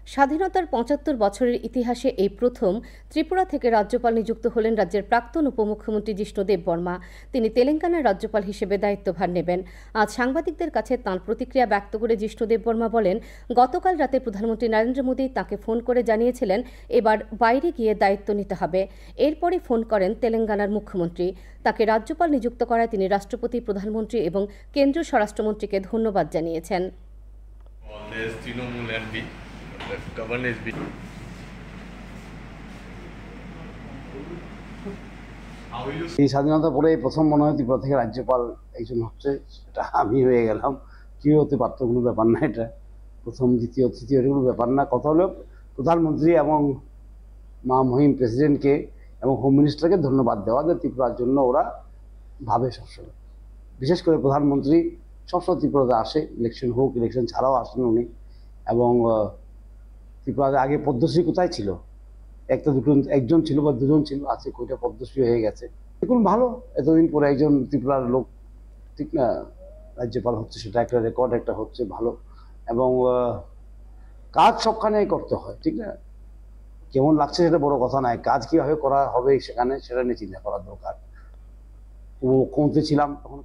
স্বাধীনতার ৭৫ বছরের ইতিহাসে এই প্রথম ত্রিপুরা থেকে রাজ্যপাল নিযুক্ত হলেন রাজ্যের প্রাক্তন উপমুখ্যমন্ত্রী জিষ্ণু দেববর্মা। তিনি তেলেঙ্গানার রাজ্যপাল হিসেবে দায়িত্বভার নেবেন। আজ সাংবাদিকদের কাছে তাঁর প্রতিক্রিয়া ব্যক্ত করে জিষ্ণু দেববর্মা বলেন, গতকাল রাতে প্রধানমন্ত্রী নরেন্দ্র মোদী তাঁকে ফোন করে জানিয়েছিলেন এবার বাইরে গিয়ে দায়িত্ব নিতে হবে। এরপরই ফোন করেন তেলেঙ্গানার মুখ্যমন্ত্রী। তাকে রাজ্যপাল নিযুক্ত করায় তিনি রাষ্ট্রপতি, প্রধানমন্ত্রী এবং কেন্দ্রীয় স্বরাষ্ট্রমন্ত্রীকে ধন্যবাদ জানিয়েছেন। এই স্বাধীনতা পরে প্রথম মনে হয় ত্রিপুরা থেকে রাজ্যপাল একজন হচ্ছে, সেটা আমি হয়ে গেলাম। কি হতে পারতো, কোনো ব্যাপার না। এটা প্রথম, দ্বিতীয়, তৃতীয় কোনো ব্যাপার না। কথা হলো প্রধানমন্ত্রী এবং মহিম প্রেসিডেন্টকে এবং হোম মিনিস্টারকে ধন্যবাদ দেওয়া যে ত্রিপুরার জন্য ওরা ভাবে সবসময়। বিশেষ করে প্রধানমন্ত্রী সবসময় ত্রিপুরাতে আসে, ইলেকশন হোক, ইলেকশন ছাড়াও আসেন উনি। এবং ত্রিপুরাতে আগে পদ্মশ্রী কোথায় ছিল? একটা দুটো, একজন ছিল বা দুজন ছিল, আছে কয়টা পদ্মশ্রী হয়ে গেছে। দেখুন ভালো, এতদিন পরে একজন ত্রিপুরার লোক, ঠিক না, রাজ্যপাল হচ্ছে, সেটা একটা রেকর্ড একটা হচ্ছে, ভালো। এবং কাজ সবখানেই করতে হয়, ঠিক না? কেমন লাগছে সেটা বড় কথা নয়, কাজ কিভাবে করা হবে সেখানে সেটা নিয়ে চিন্তা করা দরকার। মুখ্যমন্ত্রী ছিলাম তখন